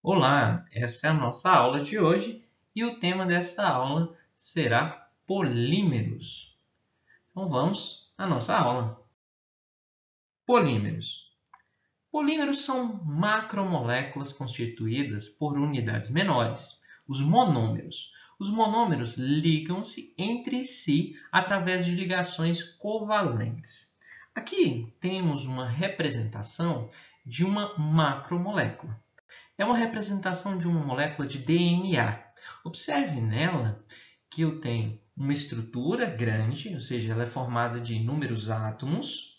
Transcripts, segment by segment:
Olá, essa é a nossa aula de hoje e o tema desta aula será polímeros. Então vamos à nossa aula. Polímeros. Polímeros são macromoléculas constituídas por unidades menores, os monômeros. Os monômeros ligam-se entre si através de ligações covalentes. Aqui temos uma representação de uma macromolécula. É uma representação de uma molécula de DNA. Observe nela que eu tenho uma estrutura grande, ou seja, ela é formada de inúmeros átomos.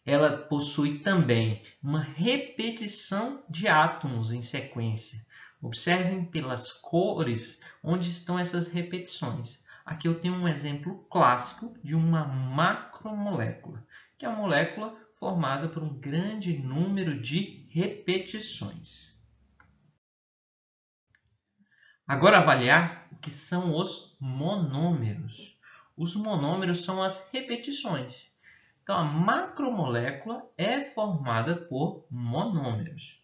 Ela possui também uma repetição de átomos em sequência. Observem pelas cores onde estão essas repetições. Aqui eu tenho um exemplo clássico de uma macromolécula, que é a molécula formada por um grande número de repetições. Agora avaliar o que são os monômeros. Os monômeros são as repetições. Então, a macromolécula é formada por monômeros.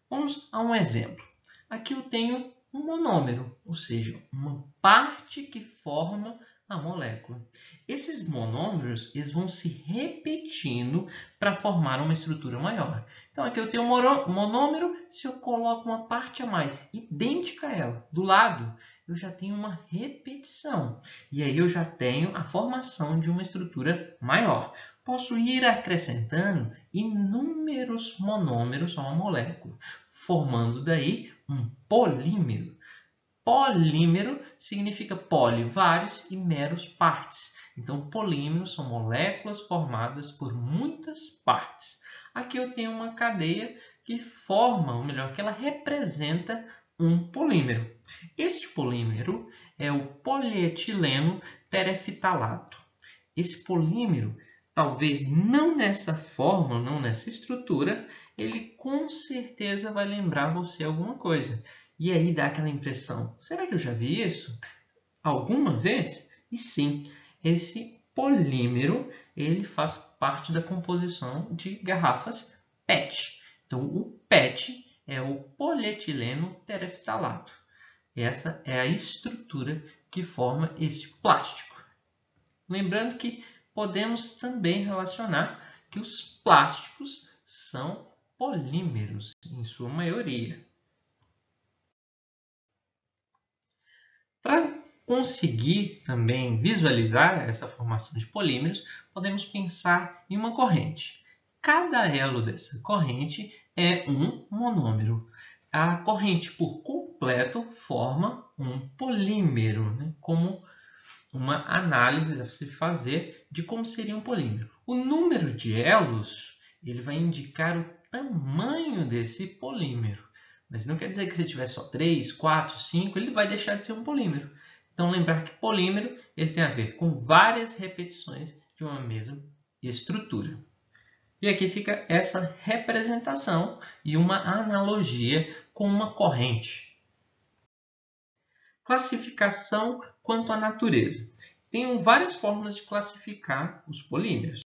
Vamos a um exemplo. Aqui eu tenho um monômero, ou seja, uma parte que forma a molécula. Esses monômeros eles vão se repetindo para formar uma estrutura maior. Então, aqui eu tenho um monômero, se eu coloco uma parte a mais idêntica a ela do lado, eu já tenho uma repetição. E aí eu já tenho a formação de uma estrutura maior. Posso ir acrescentando inúmeros monômeros a uma molécula, formando daí um polímero. Polímero significa poli, vários, e meros, partes. Então, polímeros são moléculas formadas por muitas partes. Aqui eu tenho uma cadeia que forma, ou melhor, que ela representa um polímero. Este polímero é o polietileno terefitalato. Esse polímero, talvez não nessa forma, não nessa estrutura, ele com certeza vai lembrar você alguma coisa. E aí dá aquela impressão, será que eu já vi isso alguma vez? E sim, esse polímero ele faz parte da composição de garrafas PET. Então, o PET é o polietileno tereftalato. Essa é a estrutura que forma esse plástico. Lembrando que podemos também relacionar que os plásticos são polímeros, em sua maioria. Para conseguir também visualizar essa formação de polímeros, podemos pensar em uma corrente. Cada elo dessa corrente é um monômero. A corrente por completo forma um polímero, né? Como uma análise a se fazer de como seria um polímero. O número de elos ele vai indicar o tamanho desse polímero. Mas não quer dizer que se tiver só 3, 4, 5, ele vai deixar de ser um polímero. Então, lembrar que polímero ele tem a ver com várias repetições de uma mesma estrutura. E aqui fica essa representação e uma analogia com uma corrente. Classificação quanto à natureza. Tem várias formas de classificar os polímeros.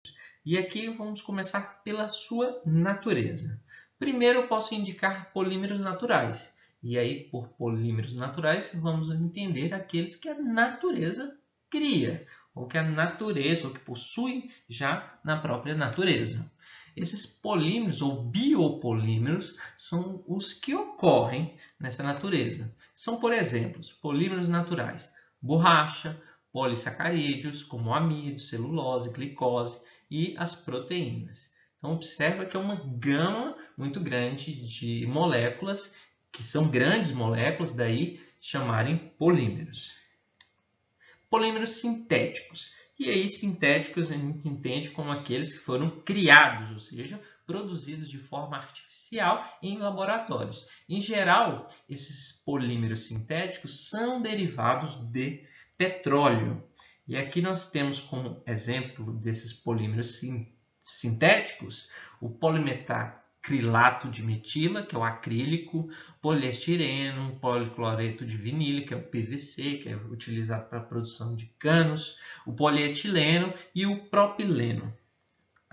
E aqui vamos começar pela sua natureza. Primeiro, eu posso indicar polímeros naturais. E aí, por polímeros naturais, vamos entender aqueles que a natureza cria, ou que a natureza, ou que possuem já na própria natureza. Esses polímeros ou biopolímeros são os que ocorrem nessa natureza. São, por exemplo, polímeros naturais, borracha, polissacarídeos, como amido, celulose, glicose e as proteínas. Então, observa que é uma gama muito grande de moléculas, que são grandes moléculas, daí chamarem polímeros. Polímeros sintéticos. E aí, sintéticos a gente entende como aqueles que foram criados, ou seja, produzidos de forma artificial em laboratórios. Em geral, esses polímeros sintéticos são derivados de petróleo. E aqui nós temos como exemplo desses polímeros sintéticos o polimetacrilato de metila, que é o acrílico, poliestireno, policloreto de vinílico, que é o PVC, que é utilizado para a produção de canos, o polietileno e o propileno.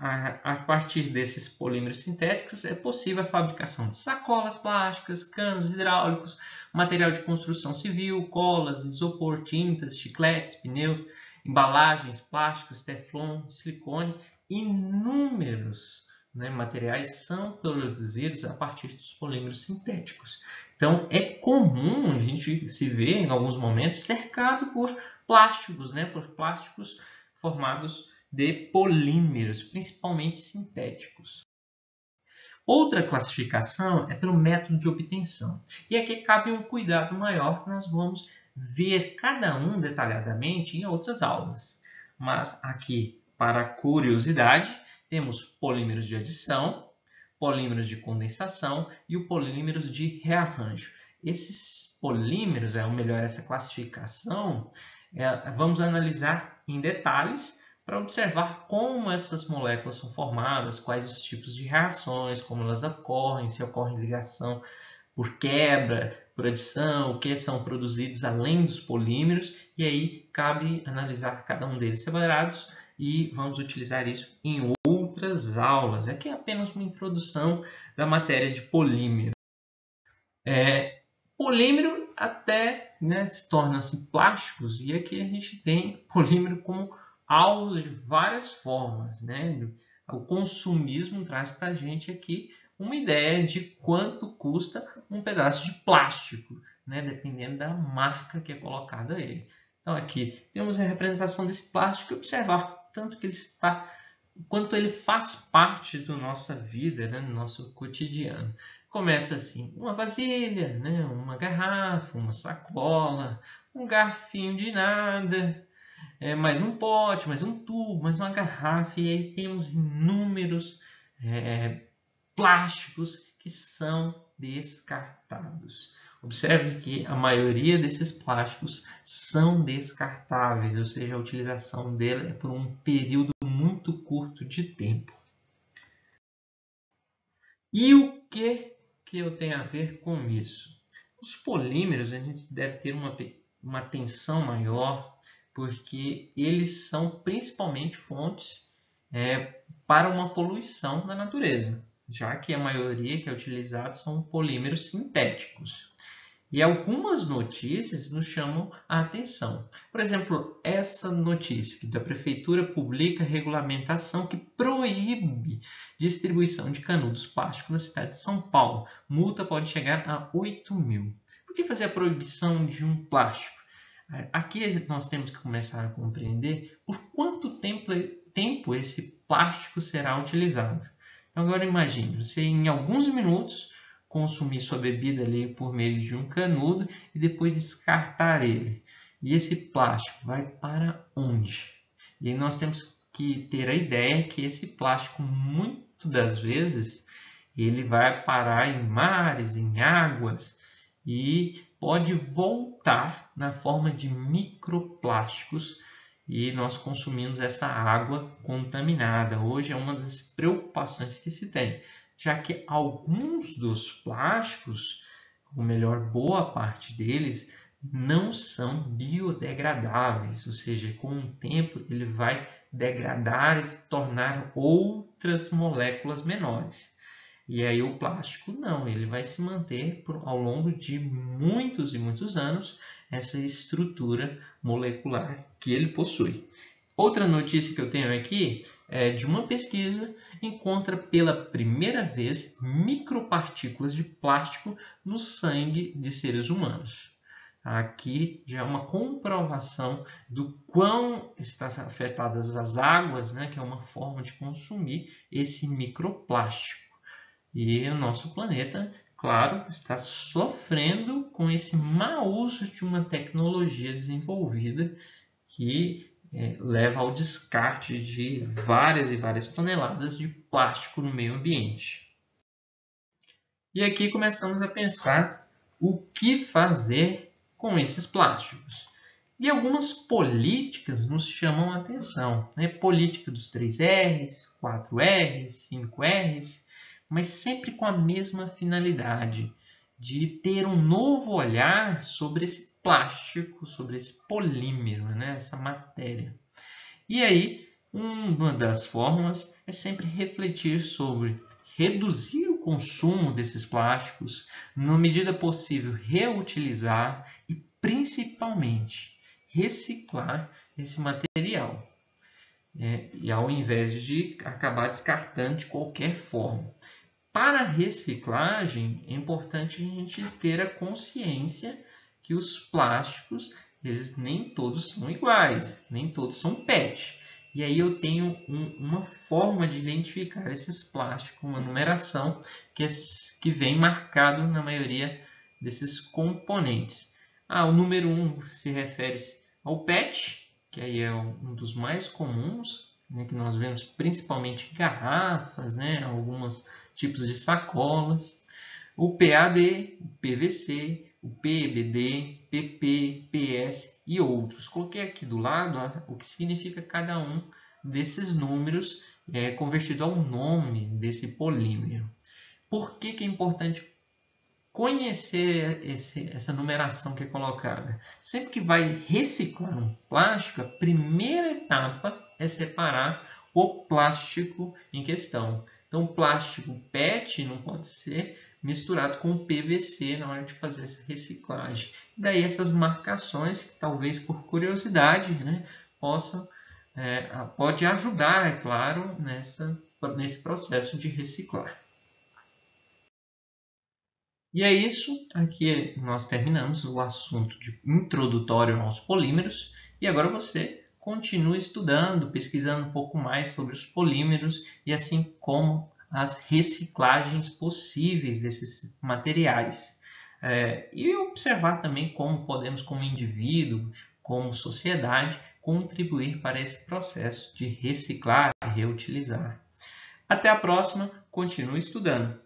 a partir desses polímeros sintéticos, é possível a fabricação de sacolas plásticas, canos hidráulicos, material de construção civil, colas, isopor, tintas, chicletes, pneus, embalagens plásticas, teflon, silicone. Inúmeros materiais são produzidos a partir dos polímeros sintéticos. Então, é comum a gente se ver, em alguns momentos, cercado por plásticos, por plásticos formados de polímeros, principalmente sintéticos. Outra classificação é pelo método de obtenção. E aqui cabe um cuidado maior, que nós vamos ver cada um detalhadamente em outras aulas. Mas aqui, para curiosidade, temos polímeros de adição, polímeros de condensação e o polímeros de rearranjo. Esses polímeros, ou melhor, essa classificação, vamos analisar em detalhes para observar como essas moléculas são formadas, quais os tipos de reações, como elas ocorrem, se ocorre ligação por quebra, por adição, o que são produzidos além dos polímeros, e aí cabe analisar cada um deles separados e vamos utilizar isso em outras aulas. Aqui é apenas uma introdução da matéria de polímero. Polímero até se torna-se plásticos, e aqui a gente tem polímero como alvo de várias formas. O consumismo traz para a gente aqui uma ideia de quanto custa um pedaço de plástico, dependendo da marca que é colocada a ele. Então aqui temos a representação desse plástico e observar tanto que ele está, quanto ele faz parte da nossa vida, no nosso cotidiano. Começa assim, uma vasilha, uma garrafa, uma sacola, um garfinho de nada, mais um pote, mais um tubo, mais uma garrafa, e aí temos inúmeros plásticos que são descartados. Observe que a maioria desses plásticos são descartáveis, ou seja, a utilização dele é por um período muito curto de tempo. E o que eu tenho a ver com isso? Os polímeros a gente deve ter uma atenção maior, porque eles são principalmente fontes para uma poluição da natureza, já que a maioria que é utilizada são polímeros sintéticos. E algumas notícias nos chamam a atenção. Por exemplo, essa notícia que da Prefeitura publica regulamentação que proíbe distribuição de canudos plásticos na cidade de São Paulo. Multa pode chegar a 8.000. Por que fazer a proibição de um plástico? Aqui nós temos que começar a compreender por quanto tempo esse plástico será utilizado. Então agora imagine, você em alguns minutos consumir sua bebida ali por meio de um canudo e depois descartar ele. E esse plástico vai para onde? E aí nós temos que ter a ideia que esse plástico, muitas das vezes, ele vai parar em mares, em águas e pode voltar na forma de microplásticos e nós consumimos essa água contaminada. Hoje é uma das preocupações que se tem, já que alguns dos plásticos, ou melhor, boa parte deles, não são biodegradáveis, ou seja, com o tempo ele vai degradar e se tornar outras moléculas menores. E aí o plástico não, ele vai se manter ao longo de muitos e muitos anos essa estrutura molecular que ele possui. Outra notícia que eu tenho aqui é de uma pesquisa que encontra pela primeira vez micropartículas de plástico no sangue de seres humanos. Aqui já é uma comprovação do quão estão afetadas as águas, que é uma forma de consumir esse microplástico. E o nosso planeta, claro, está sofrendo com esse mau uso de uma tecnologia desenvolvida que leva ao descarte de várias e várias toneladas de plástico no meio ambiente. E aqui começamos a pensar o que fazer com esses plásticos. E algumas políticas nos chamam a atenção. Política dos 3 R's, 4 R's, 5 R's, mas sempre com a mesma finalidade de ter um novo olhar sobre esse plástico, sobre esse polímero, essa matéria. E aí Uma das formas é sempre refletir sobre reduzir o consumo desses plásticos, na medida possível reutilizar e principalmente reciclar esse material. E ao invés de acabar descartando de qualquer forma. Para a reciclagem, é importante a gente ter a consciência que os plásticos, eles nem todos são iguais, nem todos são PET. E aí eu tenho uma forma de identificar esses plásticos, uma numeração que vem marcado na maioria desses componentes. O número 1 se refere ao PET, que aí é um dos mais comuns, né, que nós vemos principalmente em garrafas, né, alguns tipos de sacolas. O PAD, o PVC, o PEBD, PP, PS e outros. Coloquei aqui do lado o que significa cada um desses números convertido ao nome desse polímero. Por que é importante conhecer essa numeração que é colocada? Sempre que vai reciclar um plástico, a primeira etapa é separar o plástico em questão. Então, o plástico PET não pode ser misturado com o PVC na hora de fazer essa reciclagem. Daí essas marcações, que talvez por curiosidade, né, pode ajudar, é claro, nesse processo de reciclar. E é isso, aqui nós terminamos o assunto introdutório aos polímeros e agora você continua estudando, pesquisando um pouco mais sobre os polímeros e assim como as reciclagens possíveis desses materiais. E observar também como podemos, como indivíduo, como sociedade, contribuir para esse processo de reciclar e reutilizar. Até a próxima, continue estudando!